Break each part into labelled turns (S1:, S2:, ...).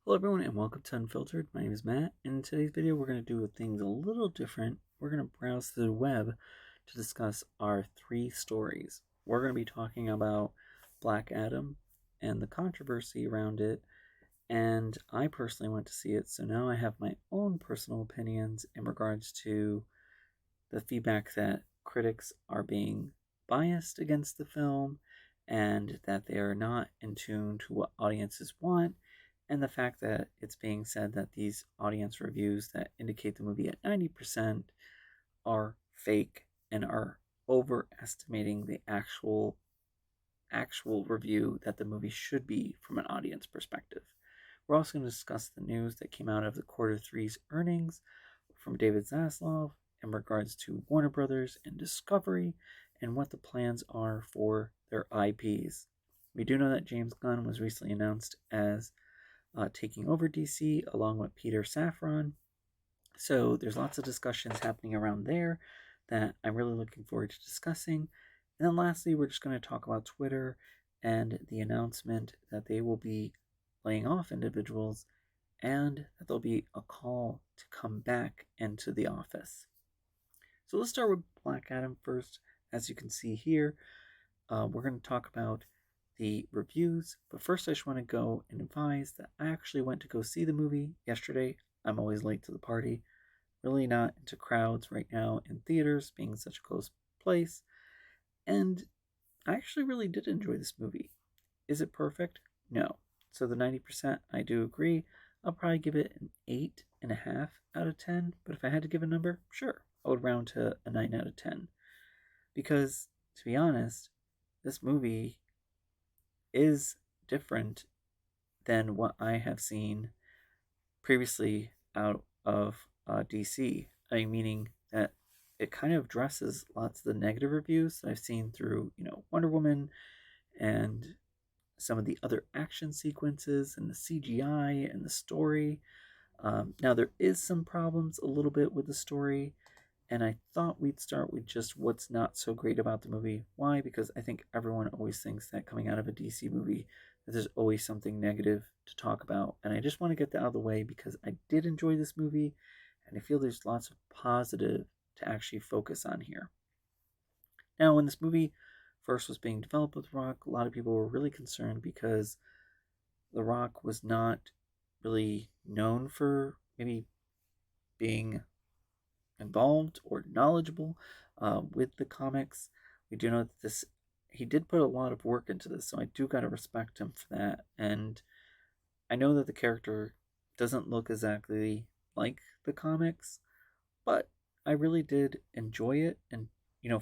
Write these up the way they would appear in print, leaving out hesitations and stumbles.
S1: Hello everyone and welcome to Unfiltered. My name is Matt, and in today's video we're going to do things a little different. We're going to browse through the web to discuss our three stories. We're going to be talking about Black Adam and the controversy around it, and I personally went to see it, so now I have my own personal opinions in regards to the feedback that critics are being biased against the film and that they are not in tune to what audiences want, and the fact that it's being said that these audience reviews that indicate the movie at 90% are fake and are overestimating the actual review that the movie should be from an audience perspective. We're also going to discuss the news that came out of the quarter three's earnings from David Zaslav in regards to Warner Brothers and Discovery and what the plans are for their IPs. We do know that James Gunn was recently announced as taking over DC along with Peter Safran. So there's lots of discussions happening around there that I'm really looking forward to discussing. And then lastly, we're just going to talk about Twitter and the announcement that they will be laying off individuals and that there'll be a call to come back into the office. So let's start with Black Adam first. As you can see here, we're going to talk about the reviews, but first I just want to go and advise that I actually went to go see the movie yesterday. I'm always late to the party, really not into crowds right now in theaters, being such a close place, and I actually really did enjoy this movie. Is it perfect? No. So the 90%, I do agree. I'll probably give it an 8.5 out of 10, but if I had to give a number, sure, I would round to a 9 out of 10. Because, to be honest, this movie is different than what I have seen previously out of DC. Meaning that it kind of addresses lots of the negative reviews that I've seen through, Wonder Woman and some of the other action sequences and the CGI and the story. Now there is some problems a little bit with the story, and I thought we'd start with just what's not so great about the movie. Why? Because I think everyone always thinks that coming out of a DC movie, that there's always something negative to talk about. And I just want to get that out of the way because I did enjoy this movie, and I feel there's lots of positive to actually focus on here. Now, when this movie first was being developed with Rock, a lot of people were really concerned because The Rock was not really known for maybe being involved or knowledgeable with the comics. We do know that he did put a lot of work into this, so I do gotta respect him for that. And I know that the character doesn't look exactly like the comics, but I really did enjoy it. And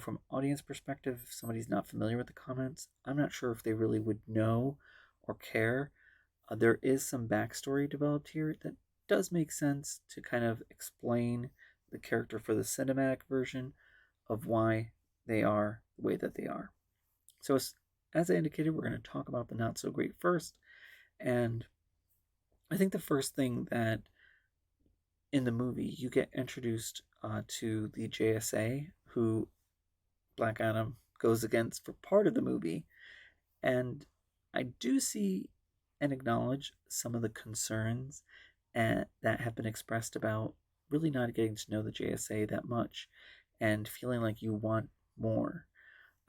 S1: from audience perspective, if somebody's not familiar with the comics, I'm not sure if they really would know or care. There is some backstory developed here that does make sense to kind of explain the character for the cinematic version of why they are the way that they are. So, as I indicated, we're going to talk about the not so great first. And I think the first thing that in the movie you get introduced to the JSA, who Black Adam goes against for part of the movie. And I do see and acknowledge some of the concerns that have been expressed about really not getting to know the JSA that much and feeling like you want more.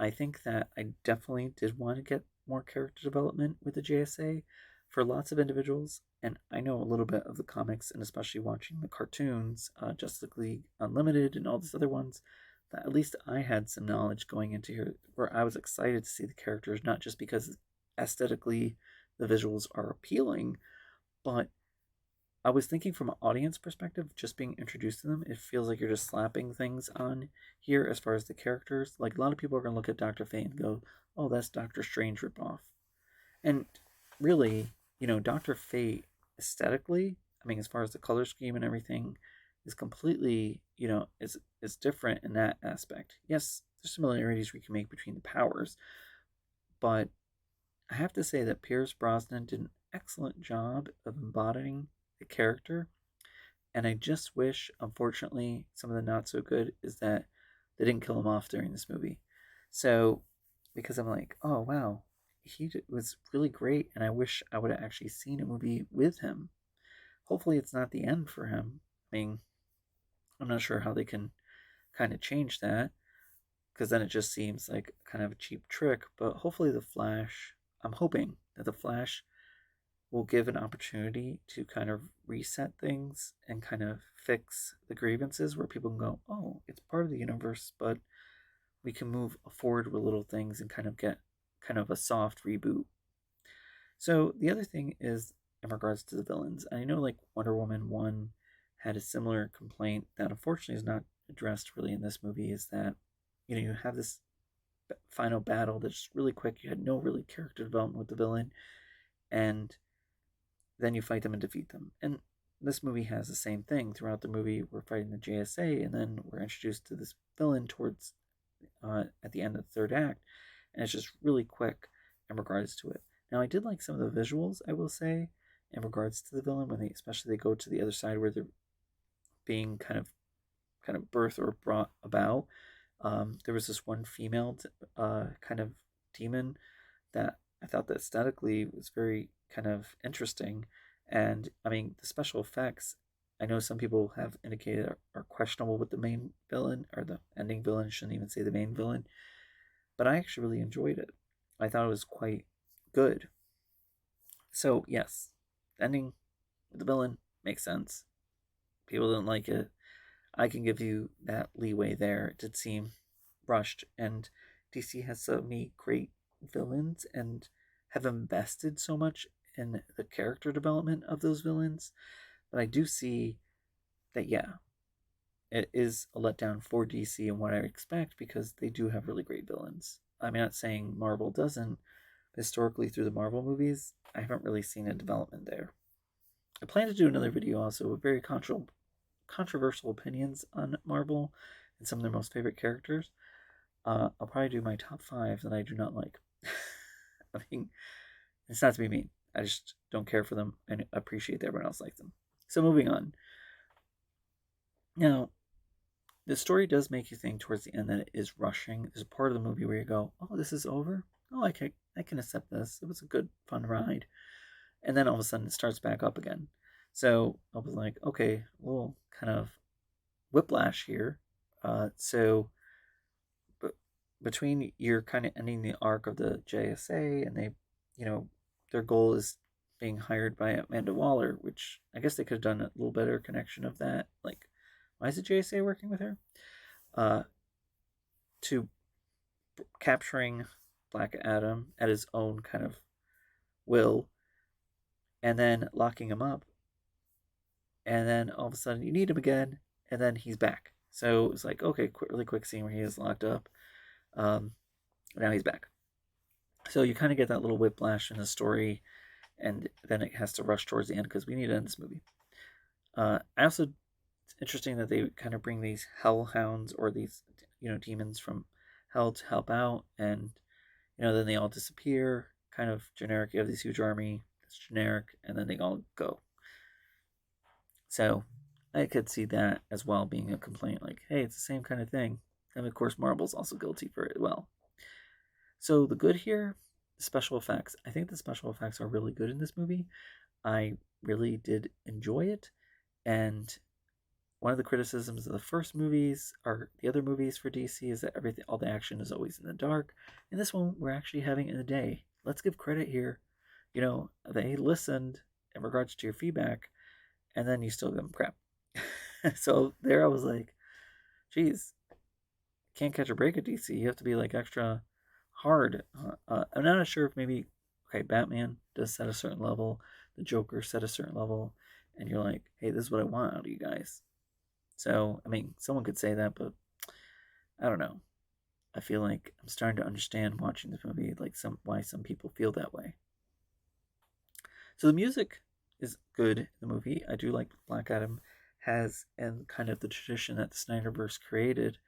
S1: I think that I definitely did want to get more character development with the JSA for lots of individuals, and I know a little bit of the comics, and especially watching the cartoons, Justice League Unlimited and all these other ones, that at least I had some knowledge going into here where I was excited to see the characters, not just because aesthetically the visuals are appealing, but I was thinking from an audience perspective, just being introduced to them, it feels like you're just slapping things on here as far as the characters. Like, a lot of people are going to look at Dr. Fate and go, oh, that's Doctor Strange ripoff. And really, Dr. Fate aesthetically, as far as the color scheme and everything, is completely, is different in that aspect. Yes, there's similarities we can make between the powers, but I have to say that Pierce Brosnan did an excellent job of embodying the character, and I just wish, unfortunately, some of the not so good is that they didn't kill him off during this movie. So, because I'm like, oh wow, he was really great, and I wish I would have actually seen a movie with him. hopefully it's not the end for him. I mean, I'm not sure how they can kind of change that, because then it just seems like kind of a cheap trick. But hopefully, I'm hoping that the Flash will give an opportunity to kind of reset things and kind of fix the grievances where people can go, oh, it's part of the universe, but we can move forward with little things and kind of get kind of a soft reboot. So the other thing is in regards to the villains. I know like Wonder Woman 1 had a similar complaint that unfortunately is not addressed really in this movie, is that you have this final battle that's really quick. You had no really character development with the villain, and then you fight them and defeat them. And this movie has the same thing. Throughout the movie, we're fighting the JSA, and then we're introduced to this villain towards at the end of the third act, and it's just really quick in regards to it. Now, I did like some of the visuals, I will say, in regards to the villain, when especially they go to the other side where they're being kind of birthed or brought about. There was this one female kind of demon that I thought that aesthetically was very kind of interesting. And I mean, the special effects, I know some people have indicated are questionable with the main villain, or the ending villain, shouldn't even say the main villain, but I actually really enjoyed it. I thought it was quite good. So, yes, ending with the villain makes sense. People didn't like it. I can give you that leeway there. It did seem rushed, and DC has so many great villains and have invested so much in the character development of those villains. But I do see that, yeah, it is a letdown for DC and what I expect, because they do have really great villains. I'm not saying Marvel doesn't. Historically, through the Marvel movies, I haven't really seen a development there. I plan to do another video also with very controversial opinions on Marvel and some of their most favorite characters. I'll probably do my top 5 that I do not like. I mean, it's not to be mean. I just don't care for them and appreciate that everyone else likes them. So moving on. Now, the story does make you think towards the end that it is rushing. There's a part of the movie where you go, oh, this is over? Oh, I can accept this. It was a good, fun ride. And then all of a sudden it starts back up again. So I was like, okay, well, kind of whiplash here. So between you're kind of ending the arc of the JSA, and they, their goal is being hired by Amanda Waller, which I guess they could have done a little better connection of that. Like, why is the JSA working with her? To capturing Black Adam at his own kind of will, and then locking him up, and then all of a sudden you need him again, and then he's back. So it's like, okay, really quick scene where he is locked up. Now he's back. So you kind of get that little whiplash in the story, and then it has to rush towards the end because we need to end this movie. I also, it's interesting that they kind of bring these hellhounds, or these, demons from hell to help out, and, then they all disappear. Kind of generic. You have this huge army, it's generic, and then they all go. So I could see that as well being a complaint, like, hey, it's the same kind of thing. And of course, Marvel's also guilty for it as well. So the good here, special effects. I think the special effects are really good in this movie. I really did enjoy it. And one of the criticisms of the first movies, or the other movies for DC, is that all the action is always in the dark. In this one, we're actually having it in the day. Let's give credit here. They listened in regards to your feedback, and then you still give them crap. So there I was like, geez, can't catch a break at DC. You have to be like extra hard. I'm not sure if maybe, okay, Batman does set a certain level, the Joker set a certain level, and you're like, hey, this is what I want out of you guys. So, I mean, someone could say that, but I don't know. I feel like I'm starting to understand watching this movie, like why some people feel that way. So the music is good in the movie. I do like Black Adam has, and kind of the tradition that the Snyderverse created,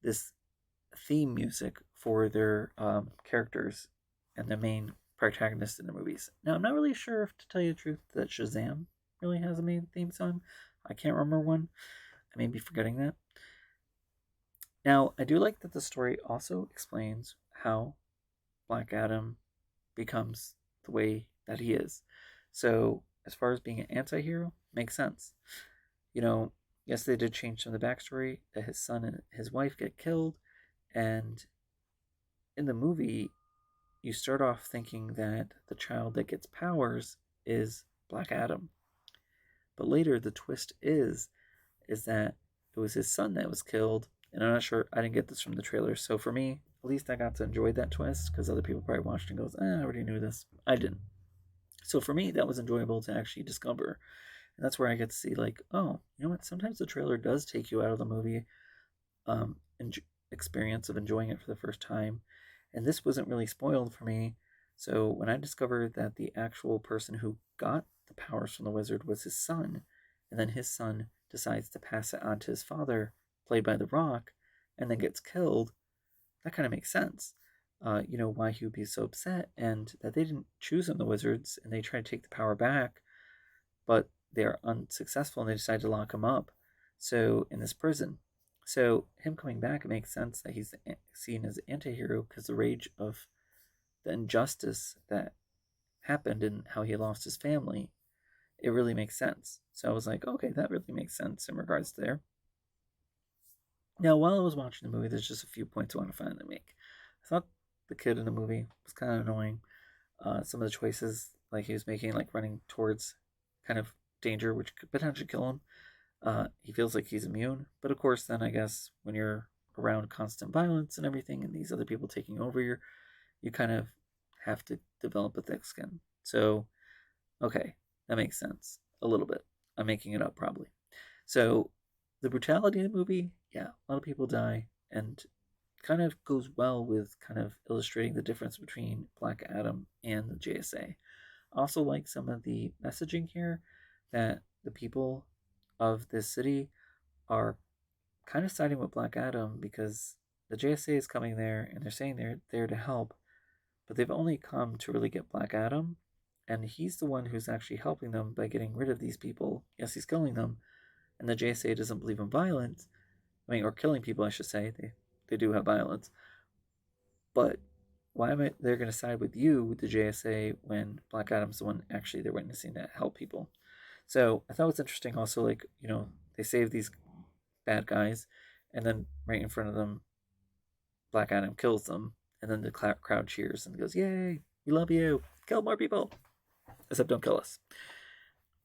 S1: this theme music for their characters and the main protagonists in the movies. Now, I'm not really sure, if to tell you the truth, that Shazam really has a main theme song. I can't remember one. I may be forgetting that. Now, I do like that the story also explains how Black Adam becomes the way that he is. So as far as being an anti-hero, makes sense. Yes, they did change some of the backstory that his son and his wife get killed, and in the movie, you start off thinking that the child that gets powers is Black Adam. But later, the twist is that it was his son that was killed, and I'm not sure. I didn't get this from the trailer, so for me, at least I got to enjoy that twist because other people probably watched and goes, I already knew this. I didn't. So for me, that was enjoyable to actually discover, and that's where I get to see like, oh, you know what? Sometimes the trailer does take you out of the movie um, experience of enjoying it for the first time, and this wasn't really spoiled for me. So when I discovered that the actual person who got the powers from the wizard was his son, and then his son decides to pass it on to his father, played by The Rock, and then gets killed, that kind of makes sense. Why he would be so upset, and that they didn't choose him, the wizards, and they try to take the power back, but they are unsuccessful and they decide to lock him up. So in this prison. So him coming back, it makes sense that he's seen as an anti-hero because the rage of the injustice that happened and how he lost his family, it really makes sense. So I was like, okay, that really makes sense in regards to there. Now, while I was watching the movie, there's just a few points I want to finally make. I thought the kid in the movie was kind of annoying. Some of the choices, like he was making, like running towards kind of danger, which could potentially kill him. He feels like he's immune, but of course, then I guess when you're around constant violence and everything, and these other people taking over you kind of have to develop a thick skin. So, okay, that makes sense a little bit. I'm making it up probably. So, the brutality in the movie, yeah, a lot of people die, and kind of goes well with kind of illustrating the difference between Black Adam and the JSA. Also, like some of the messaging here that the people of this city are kind of siding with Black Adam because the JSA is coming there and they're saying they're there to help, but they've only come to really get Black Adam, and he's the one who's actually helping them by getting rid of these people. Yes, he's killing them, and the JSA doesn't believe in violence. I mean, or killing people, I should say. They do have violence, but why am I? They're going to side with you, with the JSA, when Black Adam's the one actually they're witnessing that help people. So I thought it was interesting. Also, like they save these bad guys, and then right in front of them, Black Adam kills them, and then the crowd cheers and goes, "Yay! We love you! Kill more people, except don't kill us."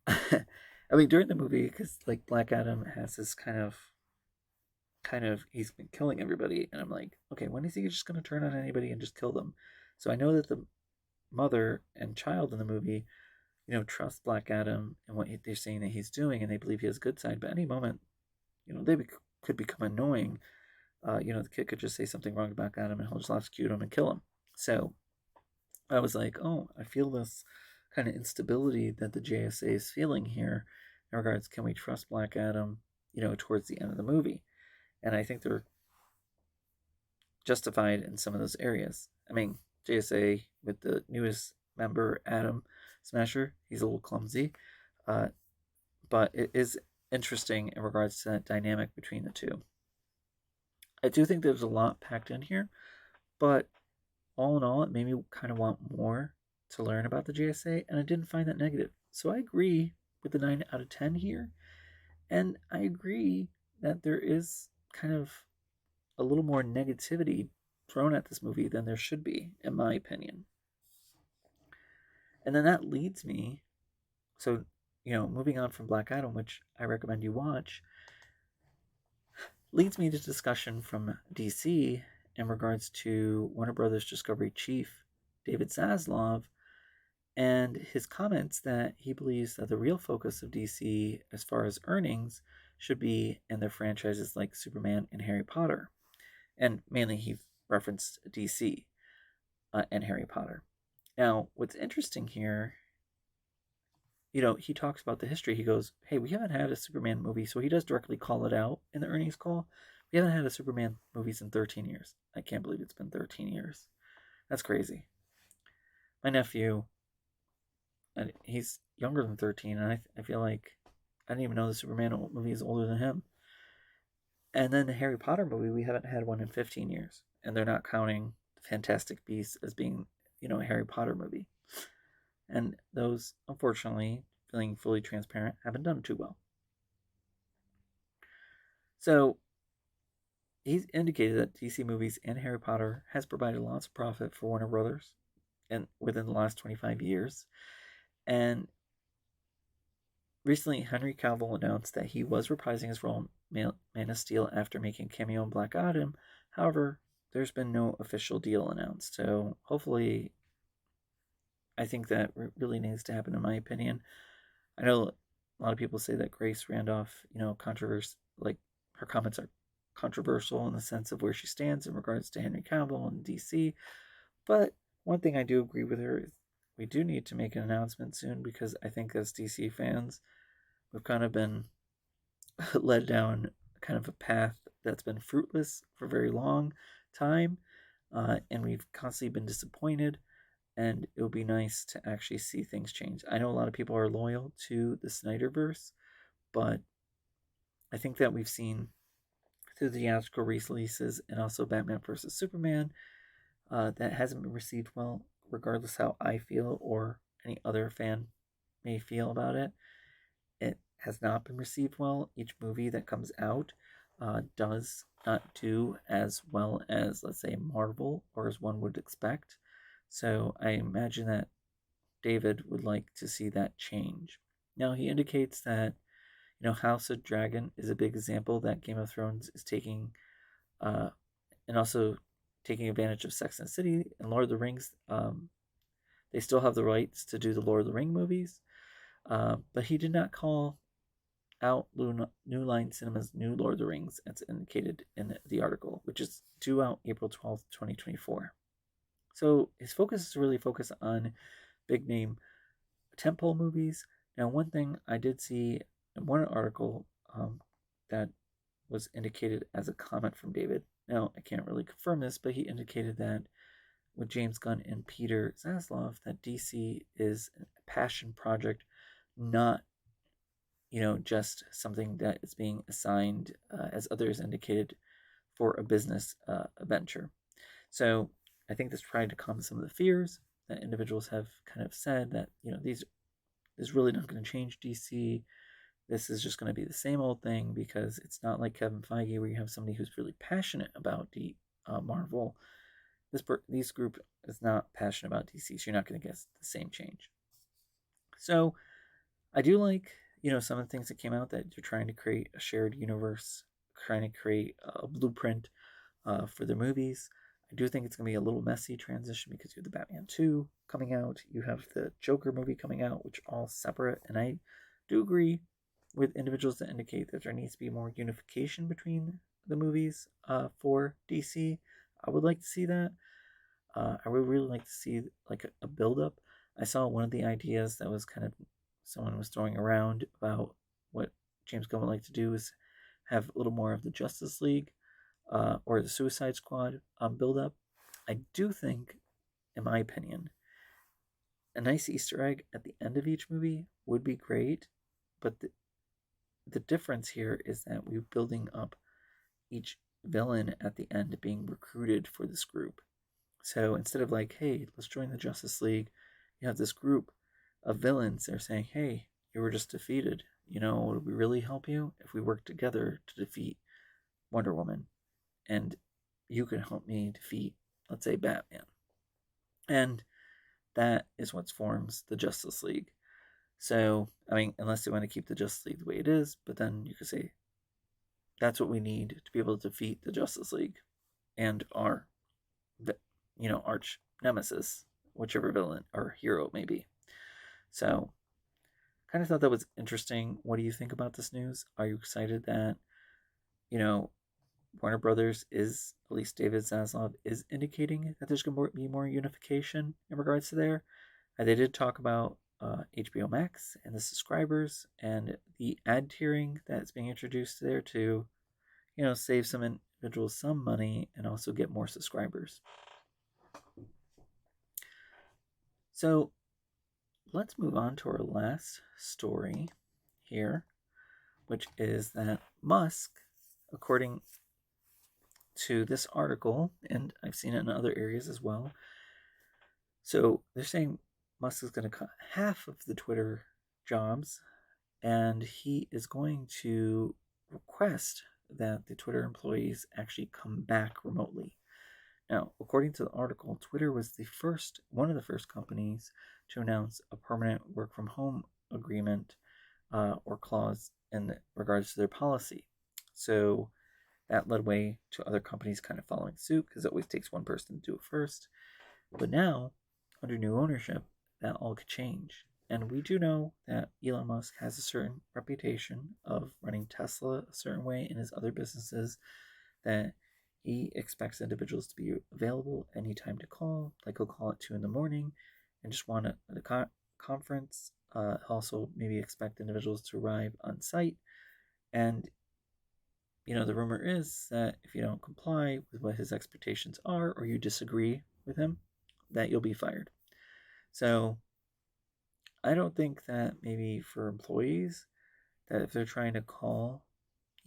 S1: I mean, during the movie, because like Black Adam has this kind of he's been killing everybody, and I'm like, okay, when is he just going to turn on anybody and just kill them? So I know that the mother and child in the movie, trust Black Adam and what they're saying that he's doing, and they believe he has a good side. But any moment, they could become annoying. The kid could just say something wrong about Adam, and he'll just execute him and kill him. So I was like, oh, I feel this kind of instability that the JSA is feeling here in regards, can we trust Black Adam, towards the end of the movie? And I think they're justified in some of those areas. I mean, JSA with the newest member, Adam Smasher, he's a little clumsy, but it is interesting in regards to that dynamic between the two. I do think there's a lot packed in here, but all in all, it made me kind of want more to learn about the JSA, and I didn't find that negative. So I agree with the 9 out of 10 here, and I agree that there is kind of a little more negativity thrown at this movie than there should be, in my opinion. And then that leads me, so, moving on from Black Adam, which I recommend you watch, leads me to discussion from DC in regards to Warner Brothers Discovery chief David Zaslav and his comments that he believes that the real focus of DC as far as earnings should be in their franchises like Superman and Harry Potter. And mainly he referenced DC and Harry Potter. Now, what's interesting here, he talks about the history. He goes, hey, we haven't had a Superman movie, so he does directly call it out in the earnings call. We haven't had a Superman movies in 13 years. I can't believe it's been 13 years. That's crazy. My nephew, and he's younger than 13, and I feel like I didn't even know the Superman movie is older than him. And then the Harry Potter movie, we haven't had one in 15 years, and they're not counting the Fantastic Beasts as being, a Harry Potter movie. And those, unfortunately, feeling fully transparent, haven't done too well. So he's indicated that DC movies and Harry Potter has provided lots of profit for Warner Brothers and within the last 25 years. And recently, Henry Cavill announced that he was reprising his role in Man of Steel after making a cameo in Black Adam. However, there's been no official deal announced. So hopefully, I think that really needs to happen, in my opinion. I know a lot of people say that Grace Randolph, controversy, like her comments are controversial in the sense of where she stands in regards to Henry Cavill and DC. But one thing I do agree with her is we do need to make an announcement soon, because I think as DC fans, we've kind of been led down kind of a path that's been fruitless for a very long time, and we've constantly been disappointed. And it would be nice to actually see things change. I know a lot of people are loyal to the Snyderverse, but I think that we've seen through the theatrical releases and also Batman vs. Superman that hasn't been received well, regardless how I feel or any other fan may feel about it. It has not been received well. Each movie that comes out does not do as well as, let's say, Marvel, or as one would expect. So I imagine that David would like to see that change. Now, he indicates that, House of Dragon is a big example that Game of Thrones is taking, and also taking advantage of Sex and the City and Lord of the Rings. They still have the rights to do the Lord of the Ring movies, but he did not call out New Line Cinema's new Lord of the Rings, as indicated in the article, which is due out April 12th, 2024. So his focus is really focused on big name tentpole movies. Now, one thing I did see in one article that was indicated as a comment from David. Now, I can't really confirm this, but he indicated that with James Gunn and Peter Zaslav, that DC is a passion project, not just something that is being assigned, as others indicated, for a business venture. So I think this tried to calm some of the fears that individuals have kind of said that, this is really not going to change DC. This is just going to be the same old thing, because it's not like Kevin Feige, where you have somebody who's really passionate about the Marvel. This group is not passionate about DC, so you're not going to get the same change. So I do like, some of the things that came out, that you're trying to create a shared universe, trying to create a blueprint for the movies. I do think it's going to be a little messy transition, because you have the Batman 2 coming out, you have the Joker movie coming out, which are all separate, and I do agree with individuals that indicate that there needs to be more unification between the movies for DC. I would like to see that. I would really like to see like a build-up. I saw one of the ideas that was kind of someone was throwing around about what James Gunn would like to do is have a little more of the Justice League or the Suicide Squad build-up. I do think, in my opinion, a nice Easter egg at the end of each movie would be great, but the difference here is that we're building up each villain at the end being recruited for this group. So instead of like, hey, let's join the Justice League, you have this group of villains. They're saying, hey, you were just defeated. Would we really help you if we work together to defeat Wonder Woman? And you can help me defeat, let's say, Batman. And that is what forms the Justice League. So, I mean, unless they want to keep the Justice League the way it is, but then you could say that's what we need to be able to defeat the Justice League and our, arch nemesis, whichever villain or hero it may be. So, kind of thought that was interesting. What do you think about this news? Are you excited that, Warner Brothers is, at least David Zaslav, is indicating that there's going to be more unification in regards to there? They did talk about HBO Max and the subscribers and the ad tiering that's being introduced there to, save some individuals some money and also get more subscribers. So let's move on to our last story here, which is that Musk, according to this article, and I've seen it in other areas as well, so they're saying Musk is going to cut half of the Twitter jobs, and he is going to request that the Twitter employees actually come back remotely. Now, according to the article, Twitter was one of the first companies to announce a permanent work from home agreement or clause in regards to their policy. So that led way to other companies kind of following suit because it always takes one person to do it first. But now, under new ownership, that all could change. And we do know that Elon Musk has a certain reputation of running Tesla a certain way in his other businesses, that he expects individuals to be available anytime to call. Like he'll call at 2 in the morning and just want a conference. Also, maybe expect individuals to arrive on site. And, the rumor is that if you don't comply with what his expectations are or you disagree with him, that you'll be fired. So I don't think that maybe for employees, that if they're trying to call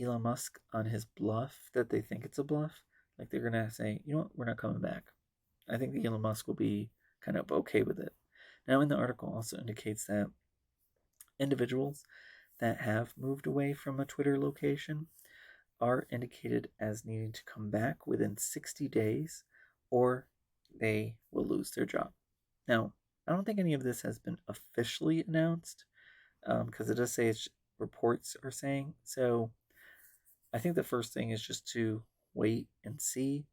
S1: Elon Musk on his bluff, that they think it's a bluff, like they're going to say, you know what, we're not coming back. I think that Elon Musk will be kind of okay with it. Now, in the article also indicates that individuals that have moved away from a Twitter location are indicated as needing to come back within 60 days or they will lose their job. Now, I don't think any of this has been officially announced because it does say it's reports are saying. So I think the first thing is just to wait and see.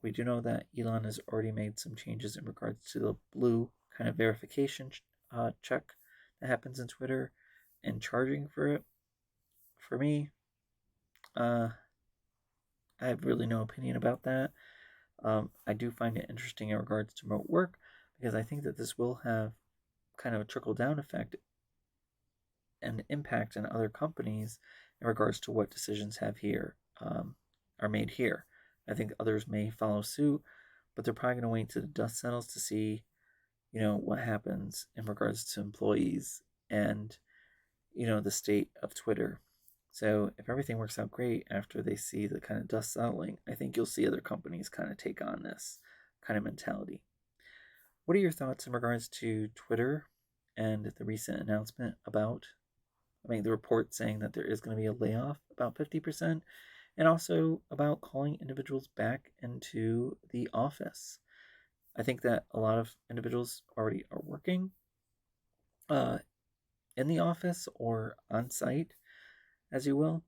S1: We do know that Elon has already made some changes in regards to the blue kind of verification check that happens in Twitter and charging for it. For me, I have really no opinion about that. I do find it interesting in regards to remote work because I think that this will have kind of a trickle-down effect and impact on other companies in regards to what decisions are made here. I think others may follow suit, but they're probably going to wait till the dust settles to see, what happens in regards to employees and, the state of Twitter. So if everything works out great after they see the kind of dust settling, I think you'll see other companies kind of take on this kind of mentality. What are your thoughts in regards to Twitter and the recent announcement the report saying that there is going to be a layoff about 50%, and also about calling individuals back into the office? I think that a lot of individuals already are working in the office or on site, as you will.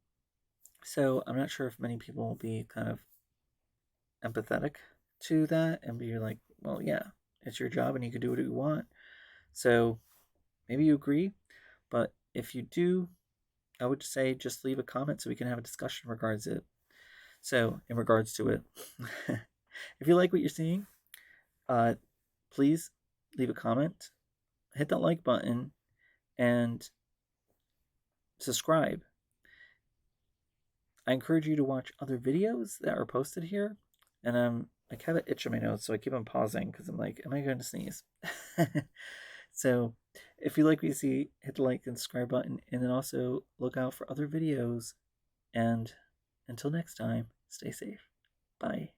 S1: So I'm not sure if many people will be kind of empathetic to that and be like, well, yeah, it's your job and you can do what you want. So maybe you agree, but if you do, I would say just leave a comment so we can have a discussion in regards to it. So in regards to it, if you like what you're seeing, please leave a comment, hit that like button, and subscribe. I encourage you to watch other videos that are posted here, and I have an itch in my nose, so I keep on pausing because I'm like, am I going to sneeze? So if you like what you see, hit the like and subscribe button, and then also look out for other videos. And until next time, stay safe. Bye.